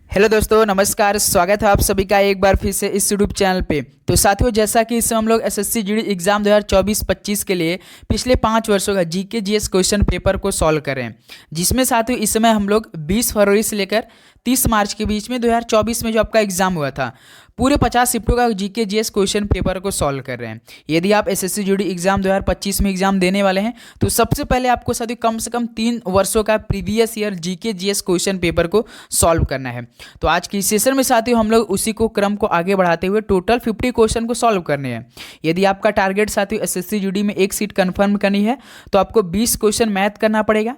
Hello दोस्तों, नमस्कार। स्वागत है आप सभी का एक बार फिर से इस यूट्यूब चैनल पे। तो साथियों, जैसा कि इसमें हम लोग एसएससी जीडी एग्जाम 2024-25 के लिए पिछले 5 वर्षों का जीके जीएस क्वेश्चन पेपर को सॉल्व कर रहे हैं, जिसमें साथियों इस समय हम लोग 20 फरवरी से लेकर 30 मार्च के बीच में 2024 में जो आपका एग्जाम हुआ था, पूरे 50 शिफ्टों का जीके जीएस क्वेश्चन पेपर को सॉल्व कर रहे हैं। यदि आप एसएससी जीडी एग्जाम 2025 में एग्जाम देने वाले हैं तो सबसे पहले आपको साथियों कम से कम 3 वर्षों का previous year GK GS question paper को सॉल्व करना है। तो आज की सेशन में साथियों हम लोग उसी को क्रम को आगे बढ़ाते हुए टोटल 50 क्वेश्चन को सॉल्व करने हैं। यदि आपका टारगेट साथियों एसएससी जीडी में एक सीट कंफर्म करनी है तो आपको 20 क्वेश्चन मैथ करना पड़ेगा,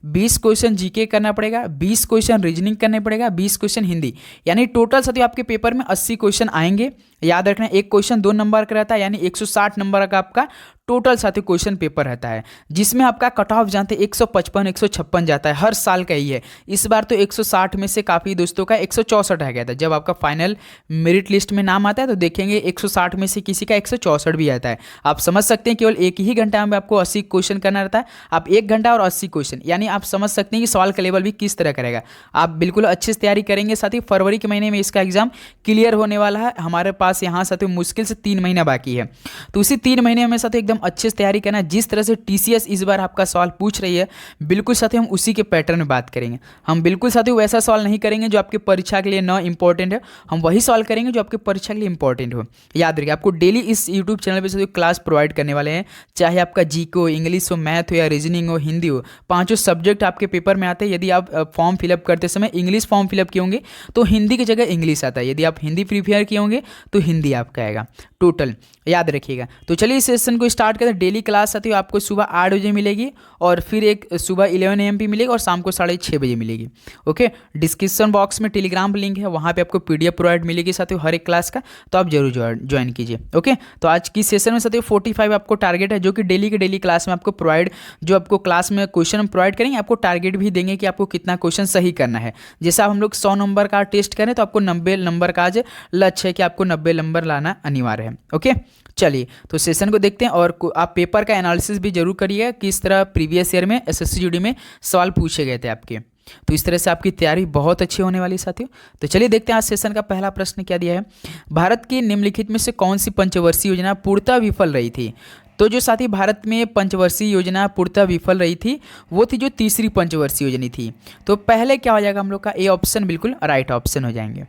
20 क्वेश्चन जीके करना पड़ेगा, 20 क्वेश्चन रीजनिंग करने पड़ेगा, 20 क्वेश्चन हिंदी, यानी टोटल साथियों आपके पेपर में 80 क्वेश्चन आएंगे। याद रखना, एक क्वेश्चन 2 नंबर का रहता है, यानी 160 नंबर का आपका टोटल साथियों क्वेश्चन पेपर रहता है, जिसमें आपका कट ऑफ जानते 155 156 जाता है। हर साल का ही है। इस बार तो 160 में से काफ़ी दोस्तों का 164 आ गया था। जब आपका फाइनल मेरिट लिस्ट में नाम आता है तो देखेंगे 160 में से किसी का 164 भी आता है। आप समझ सकते हैं केवल एक ही घंटा में आपको 80 क्वेश्चन करना रहता है। आप 1 घंटा और 80 क्वेश्चन, यानी आप समझ सकते हैं कि सवाल का लेवल भी किस तरह करेगा। आप बिल्कुल अच्छे से तैयारी करेंगे। साथ ही फरवरी के महीने में इसका एग्जाम क्लियर होने वाला है। हमारे पास यहाँ साथियों मुश्किल से 3 महीना बाकी है, तो उसी 3 महीने में साथियों एकदम अच्छे से तैयारी करना। जिस तरह से टीसीएस इस बार आपका सवाल पूछ रही है, बिल्कुल साथियों हम उसी के पैटर्न में बात करेंगे। हम बिल्कुल साथियों वैसा सवाल नहीं करेंगे जो आपके परीक्षा के लिए न इंपॉर्टेंट है, हम वही सवाल करेंगे जो आपके परीक्षा के लिए इंपॉर्टेंट हो। याद रखिए, आपको डेली इस यूट्यूब चैनल पर साथियों क्लास प्रोवाइड करने वाले हैं, चाहे आपका जीके हो, इंग्लिश हो, मैथ हो या रीजनिंग हो, हिंदी हो, 5 सब्जेक्ट आपके पेपर में आते हैं। यदि आप फॉर्म फिलअप करते समय इंग्लिश फॉर्म फिलअप किए होंगे तो हिंदी की जगह इंग्लिश आता है। यदि आप हिंदी प्रीपेयर किए होंगे तो हिंदी आपका आएगा टोटल, याद रखिएगा। तो चलिए इस सेशन को स्टार्ट करते हैं। डेली क्लास साथियों आपको सुबह 8 बजे मिलेगी, और फिर एक सुबह 11 AM पे मिलेगी, और शाम को 6:30 बजे मिलेगी। ओके, डिस्क्रिप्शन बॉक्स में टेलीग्राम लिंक है, वहाँ पे आपको PDF प्रोवाइड मिलेगी साथियों हर एक क्लास का, तो आप जरूर ज्वाइन कीजिए। ओके, तो आज की सेशन में साथियों 45 आपको टारगेट है, जो कि डेली के डेली क्लास में आपको प्रोवाइड, जो आपको क्लास में क्वेश्चन हम प्रोवाइड करेंगे, आपको टारगेट भी देंगे कि आपको कितना क्वेश्चन सही करना है। जैसा हम लोग 100 नंबर का टेस्ट करें तो आपको 90 नंबर का आज लक्ष्य है कि आपको 90 नंबर लाना अनिवार्य है। ओके, चलिए तो सेशन को देखते हैं, और आप पेपर का एनालिसिस भी जरूर करिएगा किस तरह प्रीवियस ईयर में एसएससी जीडी में सवाल पूछे गए थे आपके। तो इस तरह से आपकी तैयारी बहुत अच्छी होने वाली साथियों। तो चलिए देखते हैं आज सेशन का पहला प्रश्न क्या दिया है। भारत की निम्नलिखित में से कौन सी पंचवर्षीय योजना पूर्णतः विफल रही थी? तो जो साथी भारत में पंचवर्षीय योजना पूर्णतः विफल रही थी वो थी जो तीसरी पंचवर्षीय योजना थी। तो पहले क्या हो जाएगा हम लोग का ए ऑप्शन बिल्कुल राइट ऑप्शन हो जाएंगे।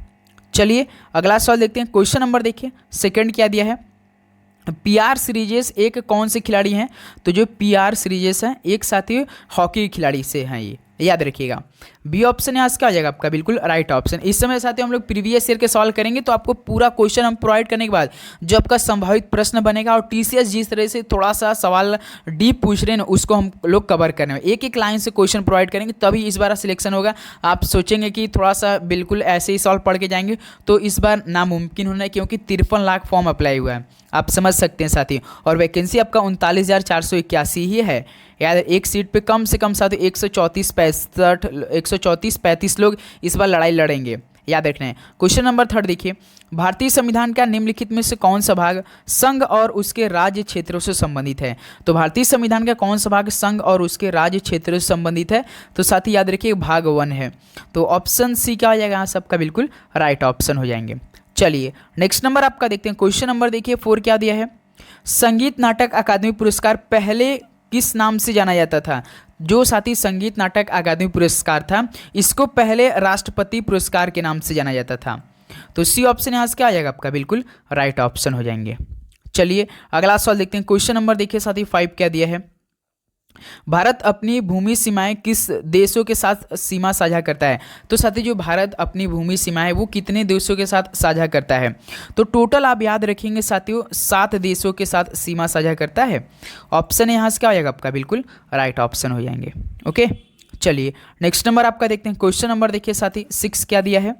चलिए अगला सवाल देखते हैं। क्वेश्चन नंबर देखिए, सेकंड क्या दिया है। PR सीरीजेस एक कौन से खिलाड़ी हैं? तो जो PR सीरीजेस हैं एक साथी हॉकी खिलाड़ी से हैं, ये याद रखिएगा। बी ऑप्शन यहाँ क्या हो जाएगा आपका बिल्कुल राइट ऑप्शन। इस समय साथियों हम लोग प्रीवियस ईयर के सवाल करेंगे, तो आपको पूरा क्वेश्चन हम प्रोवाइड करने के बाद जो आपका संभावित प्रश्न बनेगा, और टीसीएस जिस तरह से थोड़ा सा सवाल डीप पूछ रहे हैं ना, उसको हम लोग कवर करने में एक एक लाइन से क्वेश्चन प्रोवाइड करेंगे, तभी इस बार सिलेक्शन होगा। आप सोचेंगे कि थोड़ा सा बिल्कुल ऐसे ही सवाल पढ़ के जाएंगे, तो इस बार नामुमकिन होना है, क्योंकि 53 लाख फॉर्म अप्लाई हुआ है, आप समझ सकते हैं साथी, और वैकेंसी आपका 39,481 ही है। यार एक सीट पे कम से कम साथ 134-35 लोग इस बार लड़ाई लड़ेंगे, याद रखना है। क्वेश्चन नंबर 3 देखिए, भारतीय संविधान का निम्नलिखित में से कौन सा भाग संघ और उसके राज्य क्षेत्रों से संबंधित है? तो भारतीय संविधान का कौन सा भाग संघ और उसके राज्य क्षेत्रों से संबंधित है? तो साथ ही याद रखिए भाग 1 है। तो ऑप्शन सी क्या हो जाएगा यहाँ सबका बिल्कुल राइट ऑप्शन हो जाएंगे। चलिए नेक्स्ट नंबर आपका देखते हैं। क्वेश्चन नंबर देखिए 4 क्या दिया है। संगीत नाटक अकादमी पुरस्कार पहले किस नाम से जाना जाता था? जो साथी संगीत नाटक अकादमी पुरस्कार था, इसको पहले राष्ट्रपति पुरस्कार के नाम से जाना जाता था। तो सी ऑप्शन यहाँ से क्या आ जाएगा आपका बिल्कुल राइट ऑप्शन हो जाएंगे। चलिए अगला सवाल देखते हैं। क्वेश्चन नंबर देखिए साथी 5 क्या दिया है। भारत अपनी भूमि सीमाएं किस देशों के साथ सीमा साझा करता है? तो साथी जो भारत अपनी भूमि सीमाएं वो कितने देशों के साथ साझा करता है? तो टोटल आप याद रखेंगे साथियों 7 देशों के साथ सीमा साझा करता है। ऑप्शन यहाँ से क्या हो जाएगा आपका बिल्कुल राइट ऑप्शन हो जाएंगे। ओके, चलिए नेक्स्ट नंबर आपका देखते हैं। क्वेश्चन नंबर देखिए साथी 6 क्या दिया है।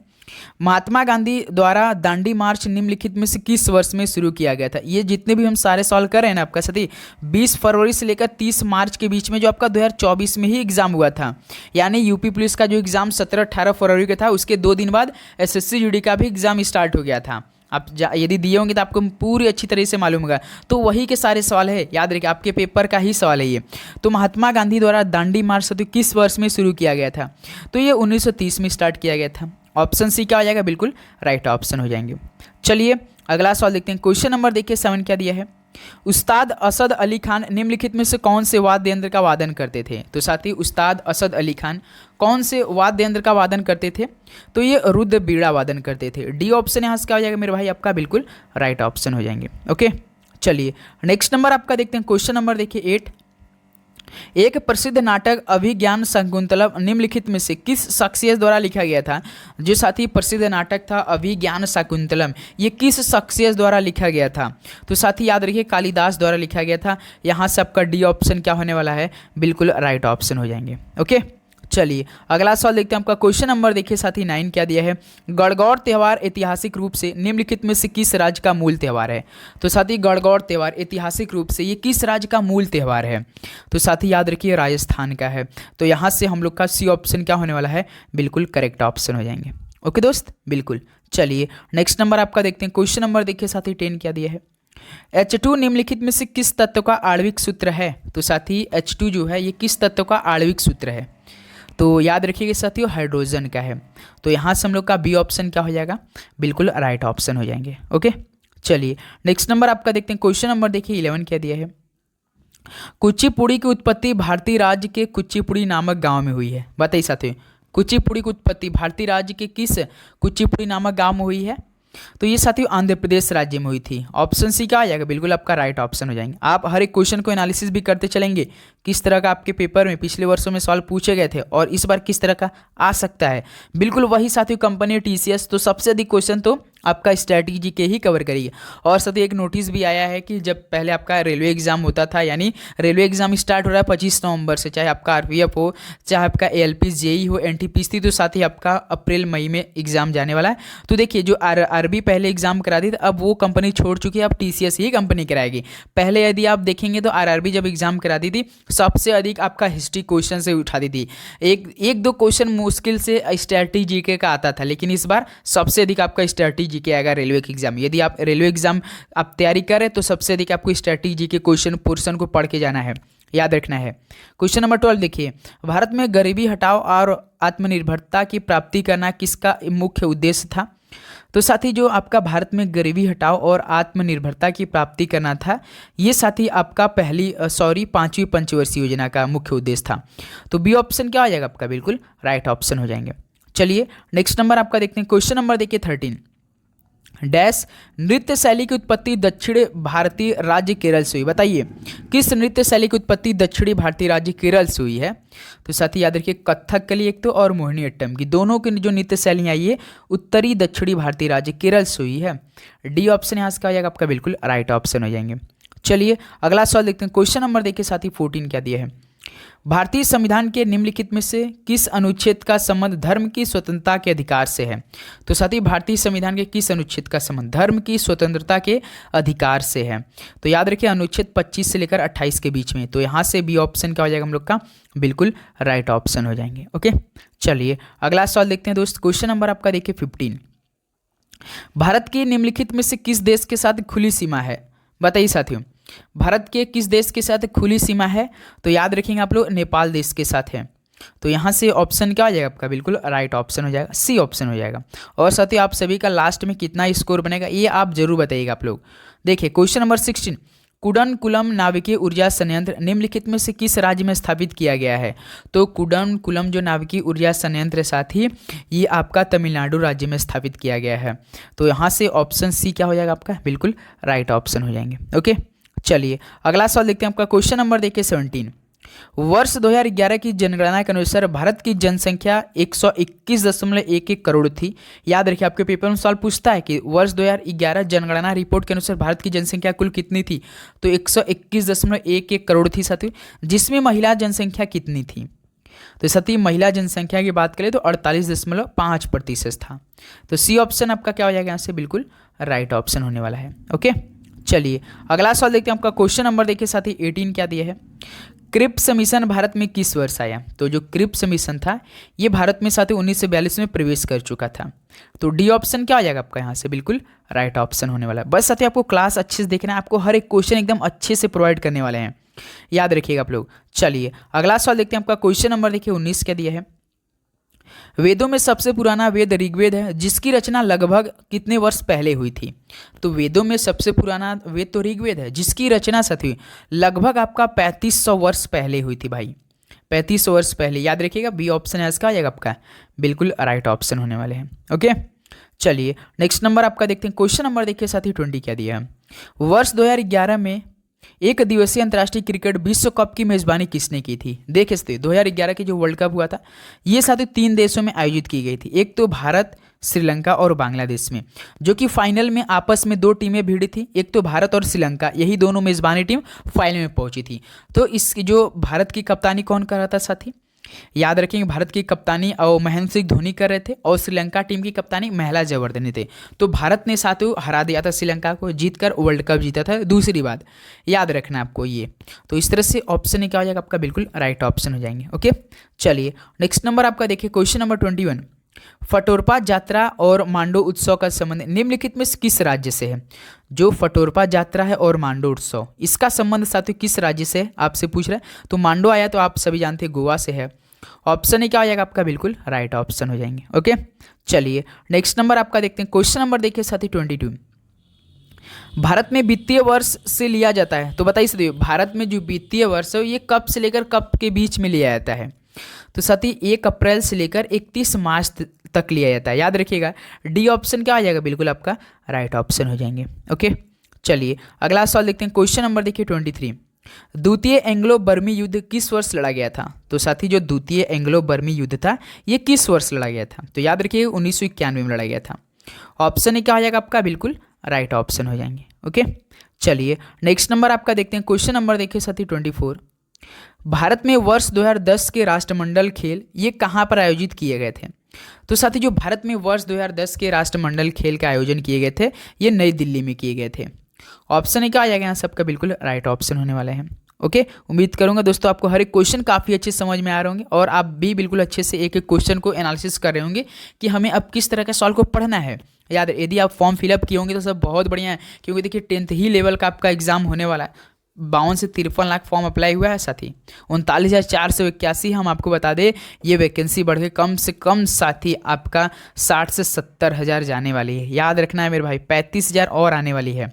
महात्मा गांधी द्वारा दांडी मार्च निम्नलिखित में से किस वर्ष में शुरू किया गया था? ये जितने भी हम सारे सॉल्व कर रहे हैं ना आपका साथी 20 फरवरी से लेकर 30 मार्च के बीच में जो आपका 2024 में ही एग्जाम हुआ था, यानी यूपी पुलिस का जो एग्जाम 17-18 फरवरी का था, उसके 2 दिन बाद एसएससी जीडी का भी एग्जाम स्टार्ट हो गया था। आप यदि दिए होंगे तो आपको पूरी अच्छी तरह से मालूम होगा, तो वही के सारे सवाल है, याद रखिए आपके पेपर का ही सवाल है ये। तो महात्मा गांधी द्वारा दांडी मार्च किस वर्ष में शुरू किया गया था? तो ये 1930 में स्टार्ट किया गया था। ऑप्शन सी क्या हो जाएगा, बिल्कुल राइट ऑप्शन हो जाएंगे। चलिए अगला सवाल देखते हैं। क्वेश्चन नंबर देखिए 7 क्या दिया है। उस्ताद असद अली खान निम्नलिखित में से कौन से वाद्य यंत्र का वादन करते थे? तो साथी उस्ताद असद अली खान कौन से वाद्य यंत्र का वादन करते थे? तो ये रुद्र बीड़ा वादन करते थे। डी ऑप्शन यहाँ से क्या हो जाएगा मेरे भाई आपका, बिल्कुल राइट ऑप्शन हो जाएंगे। ओके चलिए नेक्स्ट नंबर आपका देखते हैं। क्वेश्चन नंबर देखिए 8। एक प्रसिद्ध नाटक अभिज्ञान शकुंतलम निम्नलिखित में से किस शख्सियत द्वारा लिखा गया था? जो साथी प्रसिद्ध नाटक था अभिज्ञान शकुंतलम, ये किस शख्सियत द्वारा लिखा गया था? तो साथी याद रखिए कालिदास द्वारा लिखा गया था। यहाँ से आपका डी ऑप्शन क्या होने वाला है, बिल्कुल राइट ऑप्शन हो जाएंगे। ओके चलिए अगला सवाल देखते हैं। आपका क्वेश्चन नंबर देखिए साथी 9 क्या दिया है। गणगौर त्यौहार ऐतिहासिक रूप से निम्नलिखित में से किस राज्य का मूल त्यौहार है? तो साथी गणगौर त्यौहार ऐतिहासिक रूप से ये किस राज्य का मूल त्यौहार है? तो साथी याद रखिए राजस्थान का है। तो यहाँ से हम लोग का सी ऑप्शन क्या होने वाला है, बिल्कुल करेक्ट ऑप्शन हो जाएंगे। ओके दोस्त बिल्कुल। चलिए नेक्स्ट नंबर आपका देखते हैं। क्वेश्चन नंबर देखिए साथी 10 क्या दिया है। H2 निम्नलिखित में से किस तत्व का आणविक सूत्र है? तो साथी H2 जो है ये किस तत्व का आणविक सूत्र है? तो याद रखिएगा साथियों हाइड्रोजन का है। तो यहाँ से हम लोग का बी ऑप्शन क्या हो जाएगा, बिल्कुल राइट ऑप्शन हो जाएंगे। ओके चलिए नेक्स्ट नंबर आपका देखते हैं। क्वेश्चन नंबर देखिए 11 क्या दिया है। कुचिपुड़ी की उत्पत्ति भारतीय राज्य के कुचिपुड़ी नामक गांव में हुई है। बताइए साथियों कुचिपुड़ी की उत्पत्ति भारतीय राज्य के किस कुचिपुड़ी नामक गांव में हुई है? तो ये साथियों आंध्र प्रदेश राज्य में हुई थी। ऑप्शन सी क्या आ जाएगा, बिल्कुल आपका राइट ऑप्शन हो जाएंगे। आप हर एक क्वेश्चन को एनालिसिस भी करते चलेंगे, किस तरह का आपके पेपर में पिछले वर्षों में सवाल पूछे गए थे और इस बार किस तरह का आ सकता है। बिल्कुल वही साथियों कंपनी TCS तो सबसे अधिक क्वेश्चन तो आपका स्ट्रैटेजी के ही कवर करिए। और साथ ही एक नोटिस भी आया है कि जब पहले आपका रेलवे एग्जाम होता था, यानी रेलवे एग्जाम स्टार्ट हो रहा है 25 नवंबर से, चाहे आपका RPF हो, चाहे आपका ALP JEE हो, NTPC, तो साथ ही आपका अप्रैल मई में एग्जाम जाने वाला है। तो देखिए जो RRB पहले एग्जाम करा दी थी, अब वो कंपनी छोड़ चुकी है, अब TCS ही कंपनी कराएगी। पहले यदि आप देखेंगे तो RRB जब एग्जाम कराती थी सबसे अधिक आपका हिस्ट्री क्वेश्चन से उठाती थी, एक दो क्वेश्चन मुश्किल से स्ट्रैटेजी के का आता था, लेकिन इस बार सबसे अधिक आपका स्ट्रैटेजी के आएगा रेलवे के एग्जाम। यदि आप रेलवे एग्जाम आप तैयारी करें तो सबसे अधिक आपको स्ट्रैटेजी के क्वेश्चन पोर्शन को पढ़ के जाना है, याद रखना है। क्वेश्चन नंबर 12 देखिए। भारत में गरीबी हटाओ और आत्मनिर्भरता की प्राप्ति करना किसका मुख्य उद्देश्य था? तो साथी जो आपका भारत में गरीबी हटाओ और आत्मनिर्भरता की प्राप्ति करना था, ये साथी आपका पांचवी पंचवर्षीय योजना का मुख्य उद्देश्य था। तो बी ऑप्शन क्या आ जाएगा आपका, बिल्कुल राइट ऑप्शन हो जाएंगे। चलिए नेक्स्ट नंबर आपका देखते हैं। क्वेश्चन नंबर देखिए 13। डैश नृत्य शैली की उत्पत्ति दक्षिण भारतीय राज्य केरल से हुई। बताइए किस नृत्य शैली की उत्पत्ति दक्षिणी भारतीय राज्य केरल से हुई है? तो साथी याद रखिए कथकली एक तो और मोहिनीअट्टम की दोनों की जो नृत्य शैली आई है उत्तरी दक्षिणी भारतीय राज्य केरल से हुई है। डी ऑप्शन यहाँ से क्या हो जाएगा आपका, बिल्कुल राइट ऑप्शन हो जाएंगे। चलिए अगला सवाल देखते हैं। क्वेश्चन नंबर देखिए साथी 14 क्या दिया है। भारतीय संविधान के निम्नलिखित में से किस अनुच्छेद का संबंध धर्म की स्वतंत्रता के अधिकार से है? तो साथी भारतीय संविधान के किस अनुच्छेद का संबंध धर्म की स्वतंत्रता के अधिकार से है? तो याद रखिए अनुच्छेद 25 से लेकर 28 के बीच में। तो यहाँ से बी ऑप्शन क्या हो जाएगा हम लोग का, बिल्कुल राइट ऑप्शन हो जाएंगे। ओके चलिए अगला सवाल देखते हैं दोस्त। क्वेश्चन नंबर आपका देखिए 15। भारत के निम्नलिखित में से किस देश के साथ खुली सीमा है? बताइए साथियों भारत के किस देश के साथ खुली सीमा है? तो याद रखेंगे आप लोग नेपाल देश के साथ है। तो यहाँ से ऑप्शन क्या हो जाएगा आपका, बिल्कुल राइट ऑप्शन हो जाएगा, सी ऑप्शन हो जाएगा। और साथ ही आप सभी का लास्ट में कितना स्कोर बनेगा ये आप जरूर बताइएगा आप लोग। देखिए क्वेश्चन नंबर 16। कुडनकुलम नाभिकीय ऊर्जा संयंत्र निम्नलिखित में से किस राज्य में स्थापित किया गया है? तो कुडनकुलम जो नाभिकीय ऊर्जा संयंत्र साथी ये आपका तमिलनाडु राज्य में स्थापित किया गया है। तो यहाँ से ऑप्शन सी क्या हो जाएगा आपका, बिल्कुल राइट ऑप्शन हो जाएंगे। ओके चलिए अगला सवाल देखते हैं। आपका क्वेश्चन नंबर देखिए 17। वर्ष 2011 की जनगणना के अनुसार भारत की जनसंख्या 121.11 करोड़ थी। याद रखिए आपके पेपर में सवाल पूछता है कि वर्ष 2011 जनगणना रिपोर्ट के अनुसार भारत की जनसंख्या कुल कितनी थी? तो 121.11 करोड़ थी साथियों, जिसमें महिला जनसंख्या कितनी थी? तो साथी महिला जनसंख्या की बात करें तो 48.5% था। तो सी ऑप्शन आपका क्या हो जाएगा यहाँ से, बिल्कुल राइट ऑप्शन होने वाला है। ओके चलिए अगला सवाल देखते हैं। आपका क्वेश्चन नंबर देखिए साथी 18 क्या दिया है। क्रिप्स मिशन भारत में किस वर्ष आया? तो जो क्रिप्स मिशन था ये भारत में साथी 1942 में प्रवेश कर चुका था। तो डी ऑप्शन क्या आ जाएगा आपका यहाँ से, बिल्कुल राइट ऑप्शन होने वाला है। बस साथी आपको क्लास अच्छे से देखना है, आपको हर एक क्वेश्चन एकदम अच्छे से प्रोवाइड करने वाले हैं, याद रखिएगा आप लोग। चलिए अगला सवाल देखते हैं। आपका क्वेश्चन नंबर देखिए 19 क्या दिया है। वेदों में सबसे पुराना वेद ऋग्वेद है, जिसकी रचना लगभग कितने वर्ष पहले हुई थी? तो वेदों में सबसे पुराना वेद तो ऋग्वेद है, जिसकी रचना साथी लगभग आपका 3500 वर्ष पहले हुई थी भाई। 3500 वर्ष पहले, याद रखिएगा। बी ऑप्शन है इसका, आएगा आपका बिल्कुल राइट ऑप्शन होने वाले हैं। ओके, चलिए नेक्स्ट नंबर आपका देखते हैं। क्वेश्चन नंबर देखिए साथी 20 क्या दिया है। वर्ष 2011 में एक दिवसीय अंतर्राष्ट्रीय क्रिकेट विश्व कप की मेजबानी किसने की थी? देख सकते 2011 के जो वर्ल्ड कप हुआ था, ये साथी 3 देशों में आयोजित की गई थी। एक तो भारत, श्रीलंका और बांग्लादेश में, जो कि फाइनल में आपस में 2 टीमें भिड़ी थी। एक तो भारत और श्रीलंका, यही दोनों मेजबानी टीम फाइनल में पहुंची थी। तो इस जो भारत की कप्तानी कौन कर रहा था साथी? याद रखेंगे, भारत की कप्तानी और महेंद्र सिंह धोनी कर रहे थे और श्रीलंका टीम की कप्तानी महिला जयवर्धने थे। तो भारत ने साथियों हरा दिया था श्रीलंका को, जीतकर वर्ल्ड कप जीता था। दूसरी बात याद रखना आपको ये। तो इस तरह से ऑप्शन क्या हो जाएगा आपका? बिल्कुल राइट ऑप्शन हो जाएंगे। ओके, चलिए नेक्स्ट नंबर आपका देखिए। क्वेश्चन नंबर 21, फटोरपा यात्रा और मांडो उत्सव का संबंध निम्नलिखित में किस राज्य से है? जो फटोरपा यात्रा है और मांडो उत्सव, इसका संबंध साथियों किस राज्य से है आपसे पूछ रहा है। तो मांडो आया तो आप सभी जानते हैं गोवा से है। ऑप्शन क्या हो जाएगा आपका? बिल्कुल राइट ऑप्शन हो जाएंगे। ओके, चलिए नेक्स्ट नंबर आपका देखते हैं। क्वेश्चन नंबर देखिए साथी 22, भारत में वित्तीय वर्ष से लिया जाता है। तो बताइए साथियों, भारत में जो वित्तीय वर्ष है ये कब से लेकर कब के बीच में लिया जाता है? तो साथी 1 अप्रैल से लेकर 31 मार्च तक लिया जाता है। याद रखिएगा, डी ऑप्शन क्या आ जाएगा? बिल्कुल आपका राइट ऑप्शन हो जाएंगे। ओके, चलिए अगला सवाल देखते हैं। क्वेश्चन नंबर देखिए 23, द्वितीय एंग्लो बर्मी युद्ध किस वर्ष लड़ा गया था? तो साथी जो द्वितीय एंग्लो बर्मी युद्ध था ये किस वर्ष लड़ा गया था? तो याद रखिए 1991 में लड़ा गया था। ऑप्शन क्या आ जाएगा आपका? बिल्कुल राइट ऑप्शन हो जाएंगे। ओके, चलिए नेक्स्ट नंबर आपका देखते हैं। क्वेश्चन नंबर देखिए साथी 24, भारत में वर्ष 2010 के राष्ट्रमंडल खेल ये कहाँ पर आयोजित किए गए थे? तो साथी जो भारत में वर्ष 2010 के राष्ट्रमंडल खेल का आयोजन किए गए थे ये नई दिल्ली में किए गए थे। ऑप्शन क्या आ जाएगा यहाँ सबका? बिल्कुल राइट ऑप्शन होने वाले हैं। ओके, उम्मीद करूंगा दोस्तों आपको हर एक क्वेश्चन काफ़ी अच्छे समझ में आ रहे होंगे और आप भी बिल्कुल अच्छे से एक एक क्वेश्चन को एनालिसिस कर रहे होंगे कि हमें अब किस तरह के सवाल को पढ़ना है। याद यदि आप फॉर्म फिलअप किए होंगे तो सब बहुत बढ़िया है, क्योंकि देखिए 10th ही लेवल का आपका एग्जाम होने वाला है। 52 से 53 लाख फॉर्म अप्लाई हुआ है साथी। 39,481 हम आपको बता दें ये वैकेंसी बढ़ के कम से कम साथी आपका 60 से 70 हज़ार जाने वाली है। याद रखना है मेरे भाई, 35,000 और आने वाली है।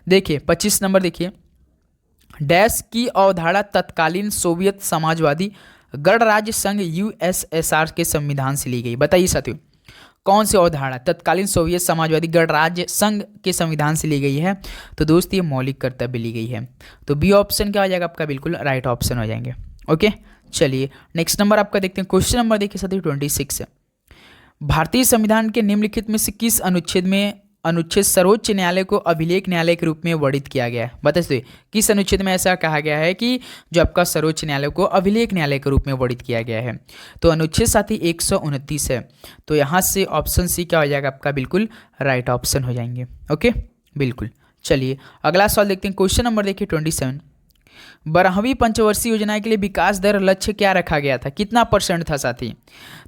देखिए 25 नंबर देखिए, डैश की अवधारणा तत्कालीन सोवियत समाजवादी गणराज्य संघ यूएसएसआर के संविधान से ली गई। बताइए साथियों कौन सी अवधारणा तत्कालीन सोवियत समाजवादी गणराज्य संघ के संविधान से ली गई है? तो दोस्त ये मौलिक कर्तव्य ली गई है। तो बी ऑप्शन क्या हो जाएगा आपका? बिल्कुल राइट ऑप्शन हो जाएंगे। ओके, चलिए नेक्स्ट नंबर आपका देखते हैं। क्वेश्चन नंबर देखिए साथियों 26, भारतीय संविधान के निम्नलिखित में से किस अनुच्छेद सर्वोच्च न्यायालय को अभिलेख न्यायालय के रूप में वर्णित किया गया है? बताइए किस अनुच्छेद में ऐसा कहा गया है कि जो आपका सर्वोच्च न्यायालय को अभिलेख न्यायालय के रूप में वर्णित किया गया है? तो अनुच्छेद साथी 129 है। तो यहाँ से ऑप्शन सी क्या हो जाएगा आपका? बिल्कुल राइट ऑप्शन हो जाएंगे। ओके, बिल्कुल। चलिए अगला सवाल देखते हैं। क्वेश्चन नंबर देखिए 27, 12वीं पंचवर्षीय योजना के लिए विकास दर लक्ष्य क्या रखा गया था? कितना % था साथी?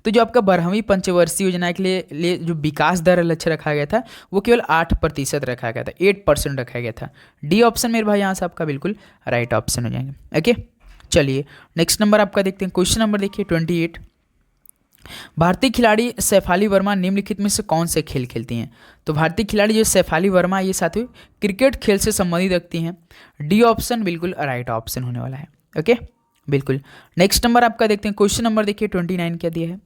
तो जो आपका 12वीं पंचवर्षीय योजना के लिए जो विकास दर लक्ष्य रखा गया था वो केवल 8% रखा गया था, 8% रखा गया था। डी ऑप्शन मेरे भाई यहाँ से आपका बिल्कुल राइट ऑप्शन हो जाएंगे। ओके, चलिए नेक्स्ट नंबर आपका देखते हैं। क्वेश्चन नंबर देखिए 28, भारतीय खिलाड़ी शेफाली वर्मा निम्नलिखित में से कौन से खेल खेलती हैं? तो भारतीय खिलाड़ी जो शेफाली वर्मा ये साथियों क्रिकेट खेल से संबंधित रखती हैं। डी ऑप्शन बिल्कुल राइट ऑप्शन होने वाला है। ओके, बिल्कुल। नेक्स्ट नंबर आपका देखते हैं। क्वेश्चन नंबर देखिए 29 क्या दिया है,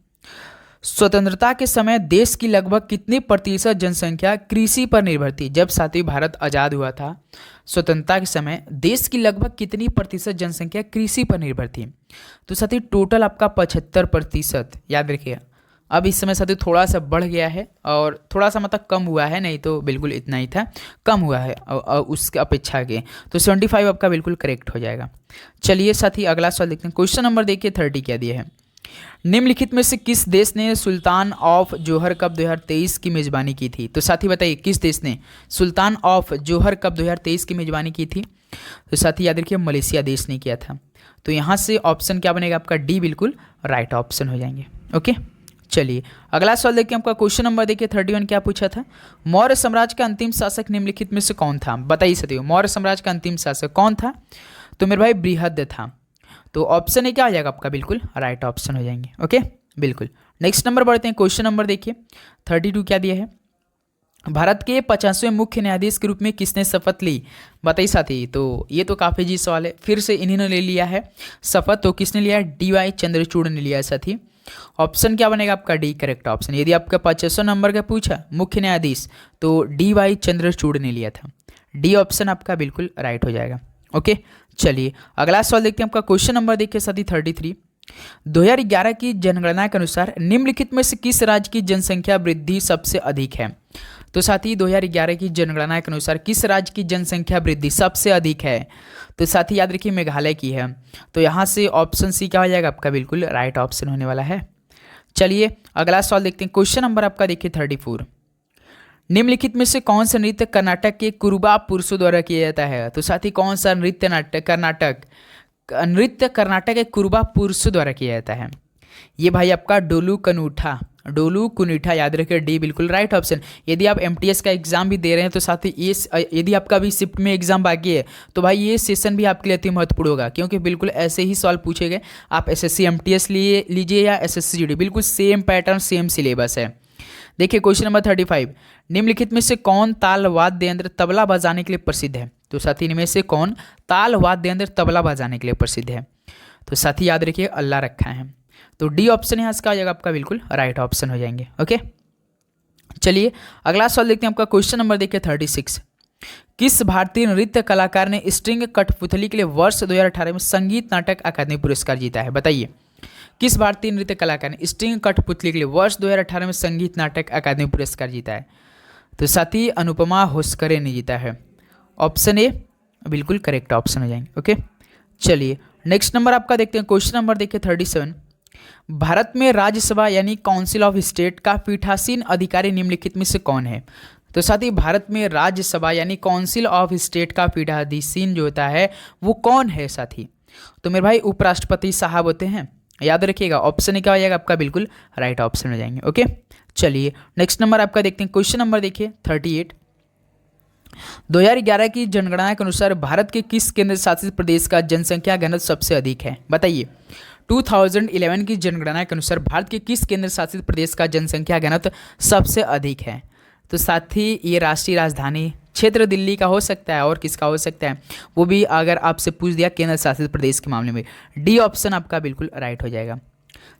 स्वतंत्रता के समय देश की लगभग कितनी % जनसंख्या कृषि पर निर्भर थी? जब साथियों भारत आज़ाद हुआ था, स्वतंत्रता के समय देश की लगभग कितनी % जनसंख्या कृषि पर निर्भर थी? तो साथियों टोटल आपका 75%। याद रखिए, अब इस समय साथियों थोड़ा सा बढ़ गया है और थोड़ा सा मतलब कम हुआ है, नहीं तो बिल्कुल इतना ही था, कम हुआ है उसके अपेक्षा के। तो 75 आपका बिल्कुल करेक्ट हो जाएगा। चलिए साथी अगला सवाल देखते हैं। क्वेश्चन नंबर देखिए 30 क्या दिया है, निम्नलिखित में से किस देश ने सुल्तान ऑफ जोहर कप 2023 की मेजबानी की थी? तो साथी बताइए किस देश ने सुल्तान ऑफ जोहर कप 2023 की मेजबानी की थी? तो साथी याद रखिए मलेशिया देश ने किया था। तो यहाँ से ऑप्शन क्या बनेगा आपका? डी बिल्कुल राइट ऑप्शन हो जाएंगे। ओके, चलिए अगला सवाल देखिए। आपका क्वेश्चन नंबर देखिए 31 क्या पूछा था, मौर्य साम्राज्य का अंतिम शासक निम्नलिखित में से कौन था? बताइए साथियों मौर्य साम्राज्य का अंतिम शासक कौन था? तो मेरे भाई बृहद था। तो ऑप्शन क्या आ जाएगा आपका? बिल्कुल राइट ऑप्शन हो जाएंगे। ओके, बिल्कुल। नेक्स्ट नंबर बढ़ते हैं, क्वेश्चन नंबर देखिए 32 क्या दिया है। भारत के 50वें मुख्य न्यायाधीश के रूप में किसने शपथ ली, बताइए साथी। तो ये तो काफ़ी जी सवाल है, फिर से इन्हीं ने ले लिया है शपथ। तो किसने लिया है, DY चंद्रचूड़ ने लिया है साथी। ऑप्शन क्या बनेगा आपका, डी करेक्ट ऑप्शन। यदि आपका 50वें नंबर का पूछा मुख्य न्यायाधीश तो DY चंद्रचूड़ ने लिया था, डी ऑप्शन आपका बिल्कुल राइट हो जाएगा। ओके, चलिए अगला सवाल देखते हैं। आपका क्वेश्चन नंबर देखिए साथी 33। 2011 की जनगणना के अनुसार निम्नलिखित में से किस राज्य की जनसंख्या वृद्धि सबसे अधिक है। तो साथी 2011 की जनगणना के अनुसार किस राज्य की जनसंख्या वृद्धि सबसे अधिक है, तो साथी याद रखिए मेघालय की है। तो यहाँ से ऑप्शन सी क्या हो जाएगा आपका, बिल्कुल राइट ऑप्शन होने वाला है। चलिए अगला सवाल देखते हैं। क्वेश्चन नंबर आपका देखिए 34। निम्नलिखित में से कौन सा नृत्य कर्नाटक के कुरुबा पुरुषों द्वारा किया जाता है। तो साथी कौन सा नृत्य कर्नाटक के कुरुबा पुरुषों द्वारा किया जाता है। ये भाई आपका डोलू कुनीठा याद रखिए, डी बिल्कुल राइट ऑप्शन। यदि आप MTS का एग्जाम भी दे रहे हैं तो साथ ही ये यदि आपका भी शिफ्ट में एग्जाम बाकी है तो भाई ये सेशन भी आपके लिए अति महत्वपूर्ण होगा, क्योंकि बिल्कुल ऐसे ही सवाल पूछे गए। आप SSC MTS लीजिए या SSC GD, बिल्कुल सेम पैटर्न सेम सिलेबस है। देखिए क्वेश्चन नंबर 35। निम्नलिखित में से कौन ताल वाद्य यंत्र तबला बजाने के लिए प्रसिद्ध है। तो साथी इनमें से कौन ताल वाद्य यंत्र तबला बजाने के लिए प्रसिद्ध है। तो साथी याद रखिए अल्लाह रखा है। तो डी ऑप्शन यहाँ इसका आ जाएगा आपका बिल्कुल राइट ऑप्शन हो जाएंगे। ओके, चलिए अगला सवाल देखते हैं। आपका क्वेश्चन नंबर देखिए 36। किस भारतीय नृत्य कलाकार ने स्ट्रिंग कठपुतली के लिए वर्ष 2018 में संगीत नाटक अकादमी पुरस्कार जीता है, बताइए। किस भारतीय नृत्य कलाकार ने स्ट्रिंग कठपुतली के लिए वर्ष 2018 में संगीत नाटक अकादमी पुरस्कार जीता है। तो साथी अनुपमा होस्करे ने जीता है, ऑप्शन ए बिल्कुल करेक्ट ऑप्शन हो जाएंगे। ओके, चलिए नेक्स्ट नंबर आपका देखते हैं। क्वेश्चन नंबर देखिए 37। भारत में राज्यसभा यानी काउंसिल ऑफ स्टेट का पीठासीन अधिकारी निम्नलिखित में से कौन है। तो साथी भारत में राज्यसभा यानी काउंसिल ऑफ स्टेट का पीठाधीशीन जो होता है वो कौन है साथी। तो मेरे भाई उपराष्ट्रपति साहब होते हैं, याद रखिएगा। ऑप्शन क्या हो जाएगा आपका बिल्कुल राइट ऑप्शन हो जाएंगे। ओके, चलिए नेक्स्ट नंबर आपका देखते हैं। क्वेश्चन नंबर देखिए 38। 2011 की जनगणना के अनुसार भारत के किस केंद्र शासित प्रदेश का जनसंख्या घनत्व सबसे अधिक है, बताइए। 2011 की जनगणना के अनुसार भारत के किस केंद्र शासित प्रदेश का जनसंख्या घनत्व सबसे अधिक है। तो साथ ही ये राष्ट्रीय राजधानी क्षेत्र दिल्ली का हो सकता है और किसका हो सकता है, वो भी अगर आपसे पूछ दिया केंद्र शासित प्रदेश के मामले में, डी ऑप्शन आपका बिल्कुल राइट हो जाएगा।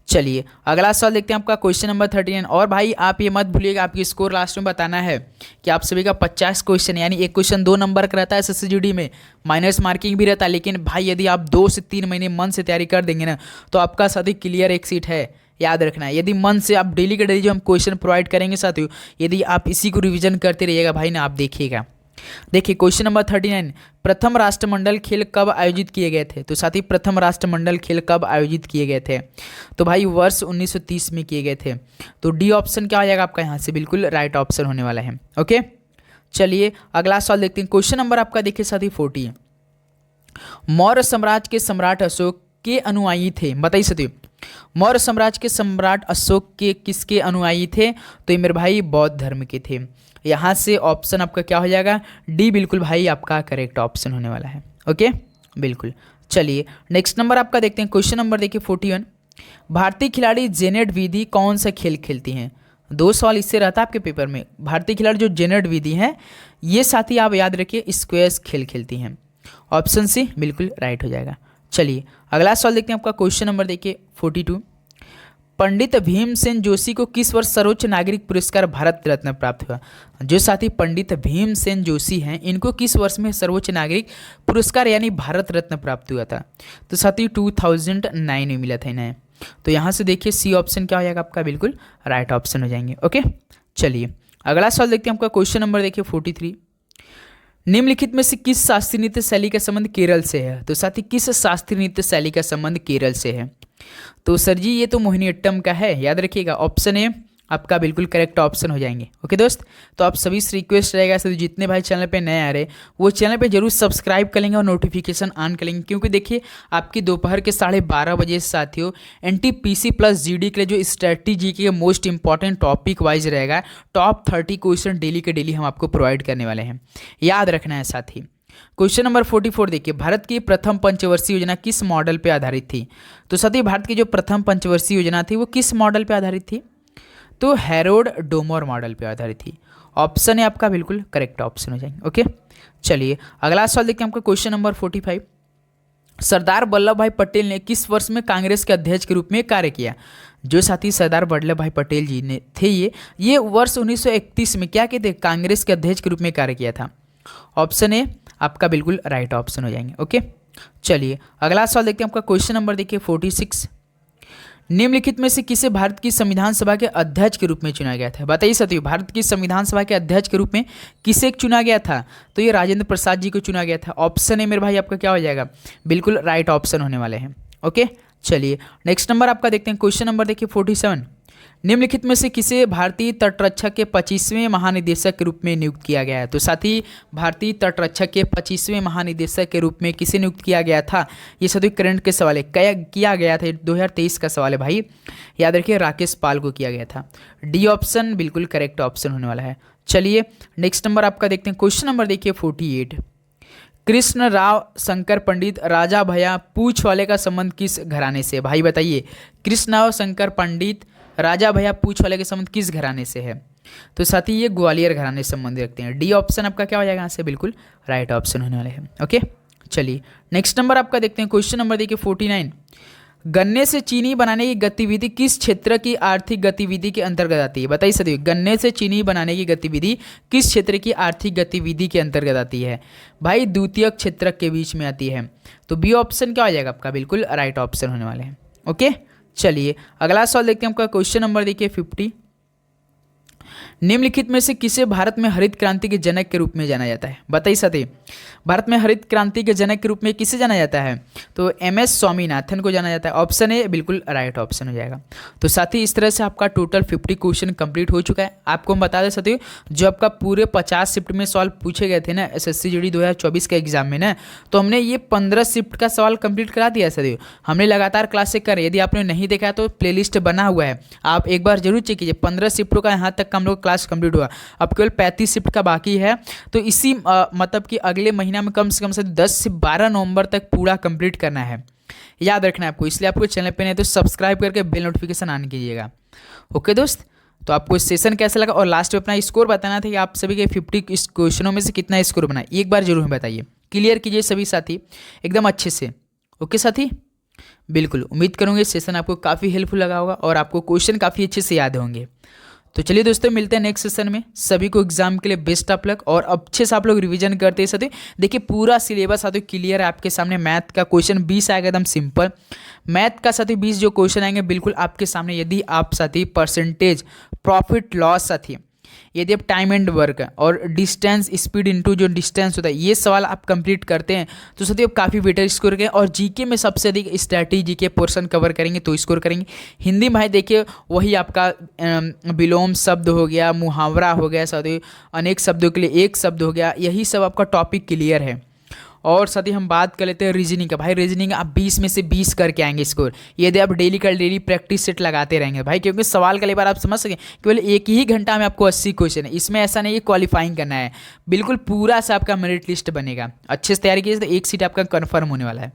चलिए अगला सवाल देखते हैं। आपका क्वेश्चन नंबर 39। और भाई आप ये मत भूलिएगा, आपकी स्कोर लास्ट में बताना है कि आप सभी का 50 क्वेश्चन, यानी एक क्वेश्चन 2 नंबर का रहता है SSC GD में, माइनस मार्किंग भी रहता है। लेकिन भाई यदि आप 2 से 3 महीने मन से तैयारी कर देंगे ना तो आपका साथी क्लियर एक सीट है, याद रखना है। यदि मन से आप डेली के डेली जो हम क्वेश्चन प्रोवाइड करेंगे साथियों, यदि आप इसी को रिविजन करते रहिएगा भाई ना, आप देखिएगा। देखिए क्वेश्चन नंबर 39। प्रथम राष्ट्रमंडल खेल कब आयोजित किए गए थे। तो साथी प्रथम राष्ट्रमंडल खेल कब आयोजित किए गए थे। तो भाई वर्ष 1930 में किए गए थे। तो डी ऑप्शन क्या हो जाएगा आपका यहाँ से बिल्कुल राइट ऑप्शन होने वाला है। ओके, चलिए अगला सवाल देखते हैं। क्वेश्चन नंबर आपका देखिए साथी 40। मौर्य साम्राज्य के सम्राट अशोक के अनुयायी थे, बताइए साथियों। मौर्य साम्राज्य के सम्राट अशोक के किसके अनुयायी थे। तो ये मेरे भाई बौद्ध धर्म के थे। यहाँ से ऑप्शन आपका क्या हो जाएगा, डी बिल्कुल भाई आपका करेक्ट ऑप्शन होने वाला है। ओके, बिल्कुल। चलिए नेक्स्ट नंबर आपका देखते हैं। क्वेश्चन नंबर देखिए 41। भारतीय खिलाड़ी जेनेट विधि कौन सा खेल खेलती हैं। 2 सवाल इससे रहता है आपके पेपर में। भारतीय खिलाड़ी जो जेनेट विधि हैं ये साथी आप याद रखिए स्क्वैश खेल खेलती हैं, ऑप्शन सी बिल्कुल राइट हो जाएगा। चलिए अगला सवाल देखते हैं। आपका क्वेश्चन नंबर देखिए 42। पंडित भीमसेन जोशी को किस वर्ष सर्वोच्च नागरिक पुरस्कार भारत रत्न प्राप्त हुआ। जो साथी पंडित भीमसेन जोशी हैं इनको किस वर्ष में सर्वोच्च नागरिक पुरस्कार यानी भारत रत्न प्राप्त हुआ था। तो साथी 2009 में मिला था इन्हें। तो यहाँ से देखिए सी ऑप्शन क्या हो जाएगा आपका बिल्कुल राइट ऑप्शन हो जाएंगे। ओके, चलिए अगला सवाल देखते हैं। आपका क्वेश्चन नंबर देखिए 43। निम्नलिखित में से किस शास्त्रीय नृत्य शैली का संबंध केरल से है। तो साथी किस शास्त्रीय नृत्य शैली का संबंध केरल से है। तो सर जी ये तो मोहिनीअट्टम का है, याद रखिएगा। ऑप्शन ए आपका बिल्कुल करेक्ट ऑप्शन हो जाएंगे। ओके दोस्त, तो आप सभी से रिक्वेस्ट रहेगा सर जितने भाई चैनल पे नए आ रहे वो चैनल पे जरूर सब्सक्राइब कर लेंगे और नोटिफिकेशन ऑन कर लेंगे, क्योंकि देखिए आपकी दोपहर के 12:30 बजे से साथियों NTPC प्लस GD के लिए जो स्ट्रेटजी के मोस्ट इंपॉर्टेंट टॉपिक वाइज रहेगा, टॉप 30 क्वेश्चन डेली के डेली हम आपको प्रोवाइड करने वाले हैं, याद रखना है साथी। क्वेश्चन नंबर 44 देखिए, भारत की प्रथम पंचवर्षीय योजना किस मॉडल पे आधारित थी? तो साथी भारत की जो प्रथम पंचवर्षीय योजना थी वो किस मॉडल पे आधारित थी? तो हैरोल्ड डोमर मॉडल पे आधारित थी। ऑप्शन है आपका बिल्कुल करेक्ट ऑप्शन हो जाएंगे। ओके, चलिए अगला सवाल देखते हैं आपका क्वेश्चन नंबर 45। सरदार वल्लभ भाई पटेल ने किस वर्ष में कांग्रेस के अध्यक्ष के रूप में कार्य किया? जो साथी सरदार वल्लभ भाई पटेल जी ने थे ये वर्ष 1931 में क्या कहते हैं, कांग्रेस के अध्यक्ष के रूप में कार्य किया था। ऑप्शन ए आपका बिल्कुल राइट ऑप्शन हो जाएंगे। ओके, चलिए अगला सवाल देखते हैं आपका क्वेश्चन नंबर देखिए 46। निम्नलिखित में से किसे भारत की संविधान सभा के अध्यक्ष के रूप में चुना गया था? बताइए साथियों, भारत की संविधान सभा के अध्यक्ष के रूप में किसे चुना गया था? तो ये राजेंद्र प्रसाद जी को चुना गया था। ऑप्शन है मेरे भाई आपका क्या हो जाएगा, बिल्कुल राइट ऑप्शन होने वाले हैं। ओके, चलिए नेक्स्ट नंबर आपका देखते हैं क्वेश्चन नंबर देखिए 47। निम्नलिखित में से किसे भारतीय तटरक्षक के 25वें महानिदेशक के रूप में नियुक्त किया गया है? तो साथी भारतीय तटरक्षक के 25वें महानिदेशक के रूप में किसे नियुक्त किया गया था? ये सभी करंट के सवाल है, क्या किया गया था, 2023 का सवाल है भाई, याद रखिए राकेश पाल को किया गया था। डी ऑप्शन बिल्कुल करेक्ट ऑप्शन होने वाला है। चलिए नेक्स्ट नंबर आपका देखते हैं क्वेश्चन नंबर देखिए 48। कृष्ण राव शंकर पंडित राजा भैया पूछ वाले का संबंध किस घराने से? भाई बताइए, कृष्ण राव शंकर पंडित राजा भैया पूछ वाले के संबंध किस घराने से है? तो साथी ये ग्वालियर घराने से संबंध रखते हैं। डी ऑप्शन आपका क्या हो जाएगा यहाँ से, बिल्कुल राइट ऑप्शन होने वाले हैं। ओके, चलिए नेक्स्ट नंबर आपका देखते हैं क्वेश्चन नंबर देखिए 49। गन्ने से चीनी बनाने की गतिविधि किस क्षेत्र की आर्थिक गतिविधि के अंतर्गत आती है? बताइए सभी, गन्ने से चीनी बनाने की गतिविधि किस क्षेत्र की आर्थिक गतिविधि के अंतर्गत आती है? भाई द्वितीयक क्षेत्र के बीच में आती है। तो बी ऑप्शन क्या हो जाएगा आपका, बिल्कुल राइट ऑप्शन होने वाले हैं। ओके, चलिए अगला सवाल देखते हैं आपका क्वेश्चन नंबर देखिए 50। निम्नलिखित में से किसे भारत में हरित क्रांति के जनक के रूप में जाना जाता है? बताइए साथी, भारत में हरित क्रांति के जनक के रूप में किसे जाना जाता है? तो MS स्वामीनाथन को जाना जाता है। ऑप्शन ए बिल्कुल राइट ऑप्शन हो जाएगा। तो साथी इस तरह से आपका टोटल 50 क्वेश्चन कंप्लीट हो चुका है। आपको हम बता दें साथी, जो आपका पूरे 50 शिफ्ट में सवाल पूछे गए थे ना SSC GD 2024 के एग्जाम में ना, तो हमने ये 15 शिफ्ट का सवाल कंप्लीट करा दिया साथी। हमने लगातार क्लासें कर, यदि आपने नहीं देखा तो प्लेलिस्ट बना हुआ है, आप एक बार जरूर चेक कीजिए। 15 शिफ्टों का यहाँ तक हम लोग क्लास कंप्लीट हुआ, अब केवल 35 शिफ्ट का बाकी है। तो इसी मतलब कि अगले महीना में कम से 10 से 12 नवंबर तक पूरा कंप्लीट करना है, याद रखना है आपको। इसलिए आपको चैनल पे नहीं तो सब्सक्राइब करके बेल नोटिफिकेशन ऑन कीजिएगा। ओके दोस्त, तो आपको सेशन कैसा लगा और लास्ट में अपना स्कोर बताना था कि आप सभी के 50 क्वेश्चनों में से कितना स्कोर बना, एक बार जरूर बताइए, क्लियर कीजिए सभी साथी एकदम अच्छे से। ओके साथी, बिल्कुल उम्मीद करूँगी सेशन आपको काफ़ी हेल्पफुल लगा होगा और आपको क्वेश्चन काफ़ी अच्छे से याद होंगे। तो चलिए दोस्तों, मिलते हैं नेक्स्ट सेशन में। सभी को एग्जाम के लिए बेस्ट ऑफ लक और अच्छे से आप लोग रिवीजन करते हैं साथी। देखिए पूरा सिलेबस साथी क्लियर है आपके सामने। मैथ का क्वेश्चन 20 आएगा एकदम सिंपल। मैथ का साथी 20 जो क्वेश्चन आएंगे बिल्कुल आपके सामने, यदि आप साथी परसेंटेज प्रॉफिट लॉस साथी, यदि आप टाइम एंड वर्क और डिस्टेंस स्पीड इनटू जो डिस्टेंस होता है ये सवाल आप कंप्लीट करते हैं तो साथी आप काफ़ी बेटर स्कोर करेंगे। और जीके में सबसे अधिक स्ट्रैटेजी के पोर्शन कवर करेंगे तो स्कोर करेंगे। हिंदी में देखिए वही आपका विलोम शब्द हो गया, मुहावरा हो गया साथी, अनेक शब्दों के लिए एक शब्द हो गया, यही सब आपका टॉपिक क्लियर है। और साथ ही हम बात कर लेते हैं रीजनिंग का। भाई रीजनिंग आप 20 में से 20 करके आएंगे स्कोर, यदि आप डेली का डेली प्रैक्टिस सेट लगाते रहेंगे भाई, क्योंकि सवाल का बार आप समझ सकें केवल एक ही घंटा में आपको 80 क्वेश्चन है। इसमें ऐसा नहीं है क्वालिफाइंग करना है, बिल्कुल पूरा सा आपका मेरिट लिस्ट बनेगा। अच्छे से तैयारी कीजिए तो एक सीट आपका कन्फर्म होने वाला है।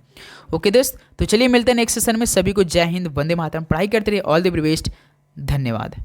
ओके दोस्त, तो चलिए मिलते हैं नेक्स्ट सेशन में। सभी को जय हिंद, वंदे मातरम, पढ़ाई करते रहिए, ऑल द बेस्ट, धन्यवाद।